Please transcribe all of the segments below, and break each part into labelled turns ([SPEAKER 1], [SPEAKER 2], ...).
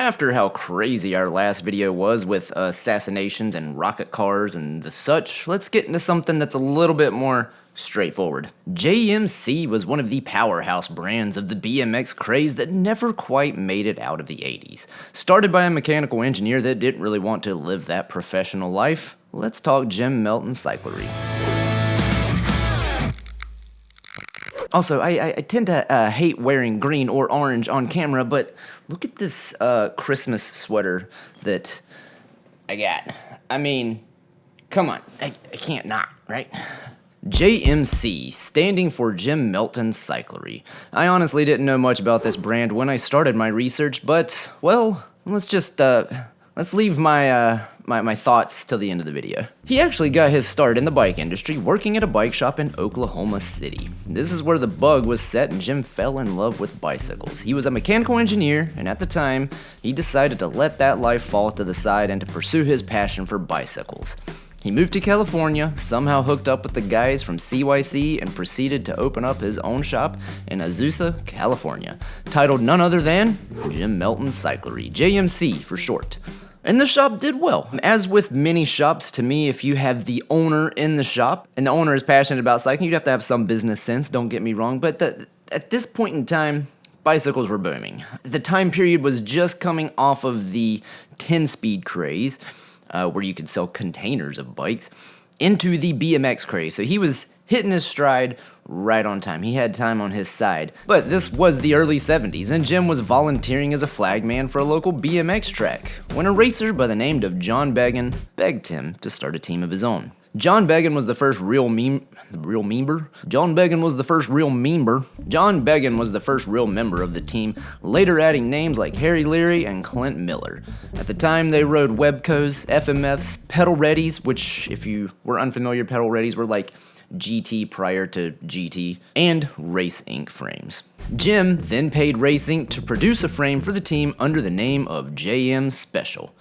[SPEAKER 1] after how crazy our last video was with assassinations and rocket cars and the such, let's get into something that's a little bit more straightforward. JMC was one of the powerhouse brands of the BMX craze that never quite made it out of the 80s. Started by a mechanical engineer that didn't really want to live that professional life, let's talk Melton Cyclery. Also, I tend to hate wearing green or orange on camera, but look at this Christmas sweater that I got. I mean, come on, I can't not, right? JMC, standing for Melton Cyclery. I honestly didn't know much about this brand when I started my research, but, well, let's leave my thoughts till the end of the video. He actually got his start in the bike industry working at a bike shop in Oklahoma City. This is where the bug was set and Jim fell in love with bicycles. He was a mechanical engineer, and at the time, he decided to let that life fall to the side and to pursue his passion for bicycles. He moved to California, somehow hooked up with the guys from CYC, and proceeded to open up his own shop in Azusa, California, titled none other than Melton Cyclery, JMC for short. And the shop did well. As with many shops, to me, if you have the owner in the shop, and the owner is passionate about cycling, you'd have to have some business sense, don't get me wrong, but at this point in time, bicycles were booming. The time period was just coming off of the 10-speed craze, where you could sell containers of bikes, into the BMX craze. So he was hitting his stride right on time. He had time on his side. But this was the early 70s, and Jim was volunteering as a flagman for a local BMX track, when a racer by the name of John Began begged him to start a team of his own. John Began was the first real member of the team, later adding names like Harry Leary and Clint Miller. At the time, they rode Webcos, FMFs, pedal readies, which, if you were unfamiliar, pedal readies were like GT prior to GT, and Race Inc. frames. Jim then paid Race Inc. to produce a frame for the team under the name of JM Special.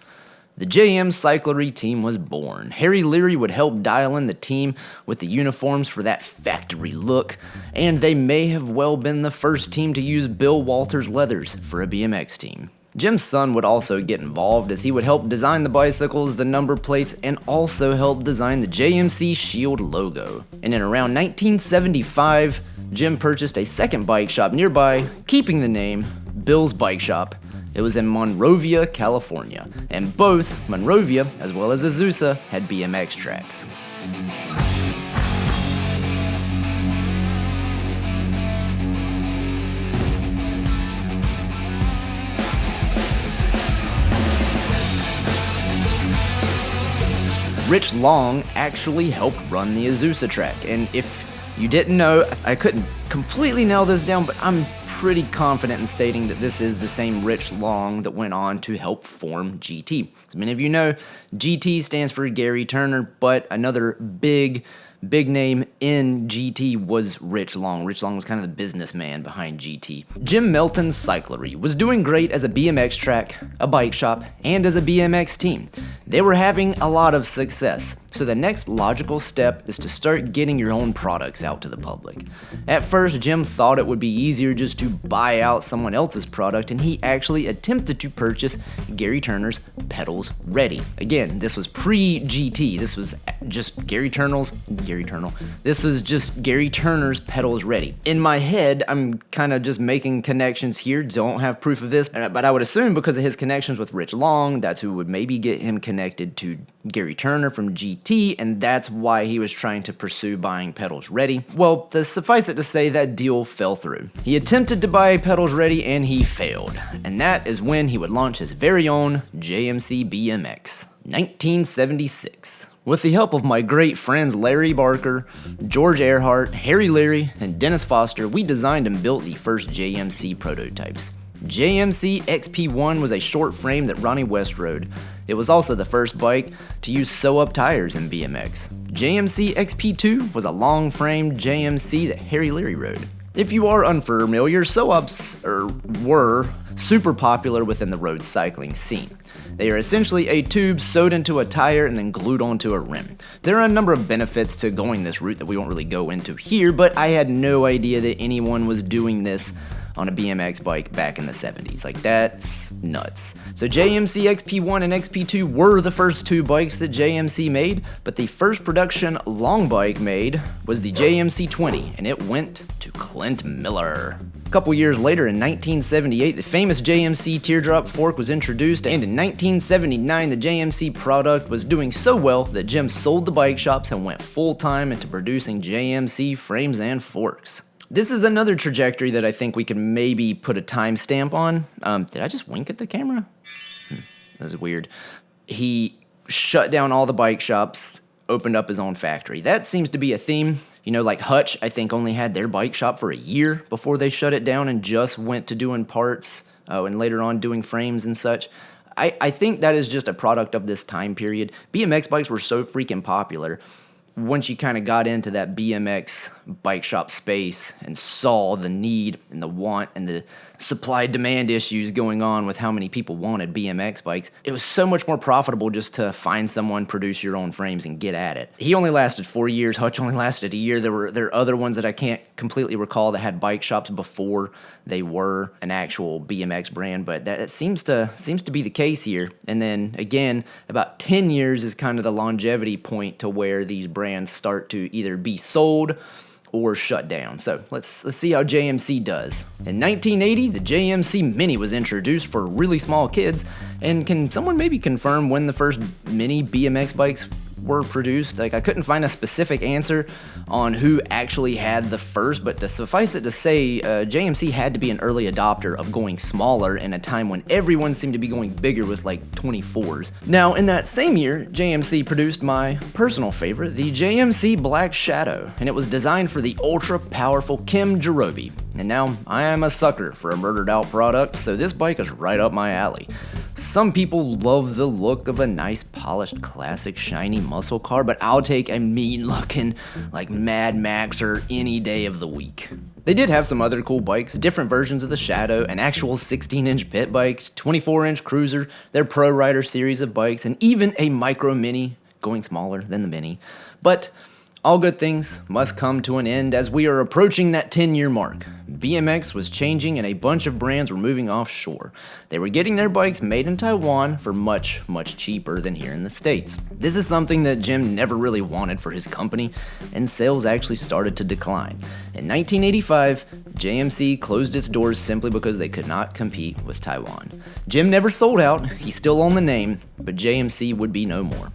[SPEAKER 1] The JM Cyclery team was born. Harry Leary would help dial in the team with the uniforms for that factory look, and they may have well been the first team to use Bill Walters leathers for a BMX team. Jim's son would also get involved, as he would help design the bicycles, the number plates, and also help design the JMC Shield logo. And in around 1975, Jim purchased a second bike shop nearby, keeping the name Bill's Bike Shop. It was in Monrovia, California, and both Monrovia as well as Azusa had BMX tracks. Rich Long actually helped run the Azusa track, and if you didn't know, I couldn't completely nail this down, but I'm pretty confident in stating that this is the same Rich Long that went on to help form GT. As many of you know, GT stands for Gary Turner, but another big name in GT was Rich Long. Rich Long was kind of the businessman behind GT. Melton Cyclery was doing great as a BMX track, a bike shop, and as a BMX team. They were having a lot of success, so the next logical step is to start getting your own products out to the public. At first, Jim thought it would be easier just to buy out someone else's product, and he actually attempted to purchase Gary Turner's Pedals Ready. Again, this was pre-GT. This was just This was just Gary Turner's Pedals Ready. In my head, I'm kind of just making connections here, don't have proof of this, but I would assume because of his connections with Rich Long, that's who would maybe get him connected to Gary Turner from GT, and that's why he was trying to pursue buying Pedals Ready. Well, to suffice it to say, that deal fell through. He attempted to buy Pedals Ready and he failed, and that is when he would launch his very own JMC BMX, 1976. With the help of my great friends Larry Barker, George Earhart, Harry Leary, and Dennis Foster, we designed and built the first JMC prototypes. JMC XP1 was a short frame that Ronnie West rode. It was also the first bike to use sew-up tires in BMX. JMC XP2 was a long-frame JMC that Harry Leary rode. If you are unfamiliar, sew-ups were super popular within the road cycling scene. They are essentially a tube sewed into a tire and then glued onto a rim. There are a number of benefits to going this route that we won't really go into here, but I had no idea that anyone was doing this on a BMX bike back in the 70s. Like, that's nuts. So JMC XP1 and XP2 were the first two bikes that JMC made, but the first production long bike made was the JMC 20, and it went to Clint Miller. A couple years later, in 1978, the famous JMC teardrop fork was introduced, and in 1979, the JMC product was doing so well that Jim sold the bike shops and went full-time into producing JMC frames and forks. This is another trajectory that I think we can maybe put a timestamp on. Did I just wink at the camera? That was weird. He shut down all the bike shops, opened up his own factory. That seems to be a theme. You know, like Hutch, I think, only had their bike shop for a year before they shut it down and just went to doing parts and later on doing frames and such. I think that is just a product of this time period. BMX bikes were so freaking popular. Once you kind of got into that BMX bike shop space and saw the need and the want and the supply-demand issues going on with how many people wanted BMX bikes, it was so much more profitable just to find someone, produce your own frames, and get at it. He only lasted 4 years. Hutch only lasted a year. There are other ones that I can't completely recall that had bike shops before they were an actual BMX brand, but that seems to be the case here. And then, again, about 10 years is kind of the longevity point to where these brands start to either be sold or shut down. So let's see how JMC does. In 1980, the JMC Mini was introduced for really small kids. And can someone maybe confirm when the first mini BMX bikes were produced? Like, I couldn't find a specific answer on who actually had the first, but to suffice it to say, JMC had to be an early adopter of going smaller in a time when everyone seemed to be going bigger with like 24s. Now, in that same year, JMC produced my personal favorite, the JMC Black Shadow, and it was designed for the ultra-powerful Kim Jarobi. And now, I am a sucker for a murdered out product, so this bike is right up my alley. Some people love the look of a nice polished classic shiny muscle car, but I'll take a mean looking like Mad Maxer any day of the week. They did have some other cool bikes, different versions of the Shadow, an actual 16-inch pit bike, 24-inch cruiser, their Pro Rider series of bikes, and even a Micro Mini, going smaller than the Mini. But all good things must come to an end as we are approaching that 10-year mark. BMX was changing and a bunch of brands were moving offshore. They were getting their bikes made in Taiwan for much, much cheaper than here in the States. This is something that Jim never really wanted for his company, and sales actually started to decline. In 1985, JMC closed its doors simply because they could not compete with Taiwan. Jim never sold out, he still owned the name, but JMC would be no more.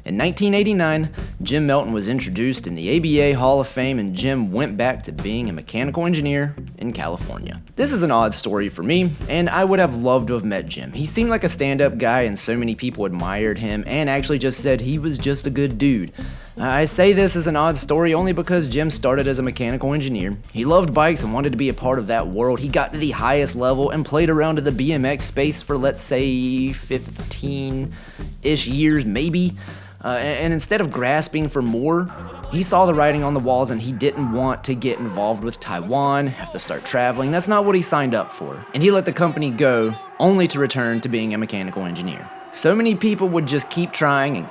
[SPEAKER 1] In 1989, Jim Melton was introduced in the ABA Hall of Fame, and Jim went back to being a mechanical engineer in California. This is an odd story for me, and I would have loved to have met Jim. He seemed like a stand-up guy, and so many people admired him and actually just said he was just a good dude. I say this as an odd story only because Jim started as a mechanical engineer. He loved bikes and wanted to be a part of that world. He got to the highest level and played around in the BMX space for, let's say, 15-ish years, maybe. And instead of grasping for more, he saw the writing on the walls and he didn't want to get involved with Taiwan, have to start traveling. That's not what he signed up for. And he let the company go only to return to being a mechanical engineer. So many people would just keep trying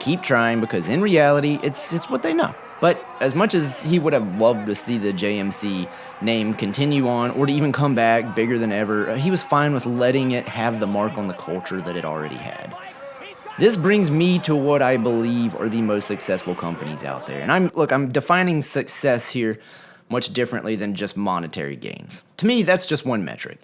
[SPEAKER 1] because in reality, it's what they know. But as much as he would have loved to see the JMC name continue on or to even come back bigger than ever, he was fine with letting it have the mark on the culture that it already had. This brings me to what I believe are the most successful companies out there. And I'm defining success here much differently than just monetary gains. To me, that's just one metric.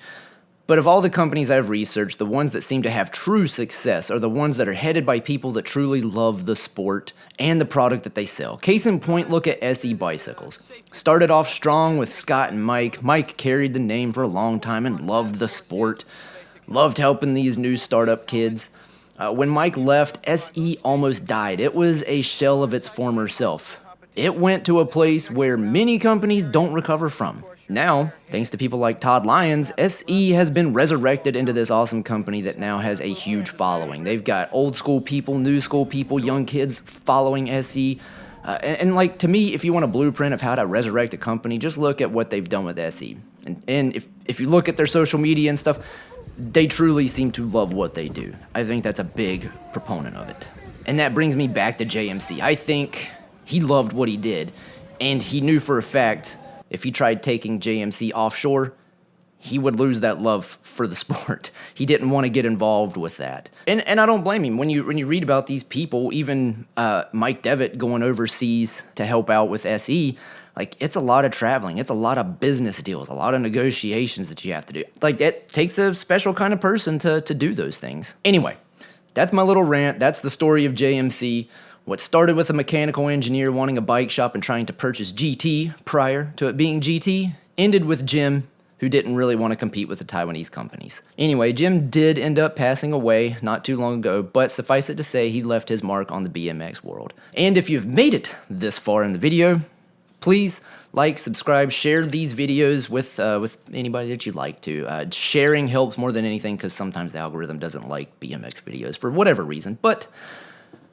[SPEAKER 1] But of all the companies I've researched, the ones that seem to have true success are the ones that are headed by people that truly love the sport and the product that they sell. Case in point, look at SE Bicycles. Started off strong with Scott and Mike. Mike carried the name for a long time and loved the sport. Loved helping these new startup kids. When Mike left, SE almost died. It was a shell of its former self. It went to a place where many companies don't recover from. Now, thanks to people like Todd Lyons, SE has been resurrected into this awesome company that now has a huge following. They've got old school people, new school people, young kids following SE. And like, to me, if you want a blueprint of how to resurrect a company, just look at what they've done with SE. And if you look at their social media and stuff, they truly seem to love what they do. I think that's a big proponent of it. And that brings me back to JMC. I think he loved what he did, and he knew for a fact if he tried taking JMC offshore, he would lose that love for the sport. He didn't want to get involved with that. And I don't blame him. When you read about these people, even Mike Devitt going overseas to help out with SE, like, it's a lot of traveling. It's a lot of business deals, a lot of negotiations that you have to do. Like, it takes a special kind of person to do those things. Anyway, that's my little rant. That's the story of JMC. What started with a mechanical engineer wanting a bike shop and trying to purchase GT prior to it being GT ended with Jim, who didn't really want to compete with the Taiwanese companies. Anyway, Jim did end up passing away not too long ago, but suffice it to say, he left his mark on the BMX world. And if you've made it this far in the video, please like, subscribe, share these videos with anybody that you'd like to. Sharing helps more than anything because sometimes the algorithm doesn't like BMX videos for whatever reason. But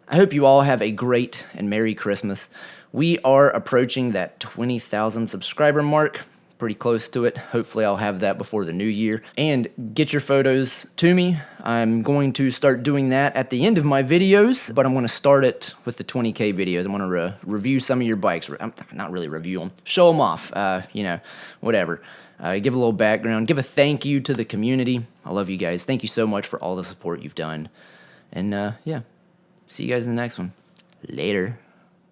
[SPEAKER 1] I hope you all have a great and Merry Christmas. We are approaching that 20,000 subscriber mark. Pretty close to it. Hopefully I'll have that before the new year. And get your photos to me. I'm going to start doing that at the end of my videos, but I'm going to start it with the 20K videos. I'm going to review some of your bikes. Not really review them. Show them off. Whatever. Give a little background. Give a thank you to the community. I love you guys. Thank you so much for all the support you've done. And yeah, see you guys in the next one. Later.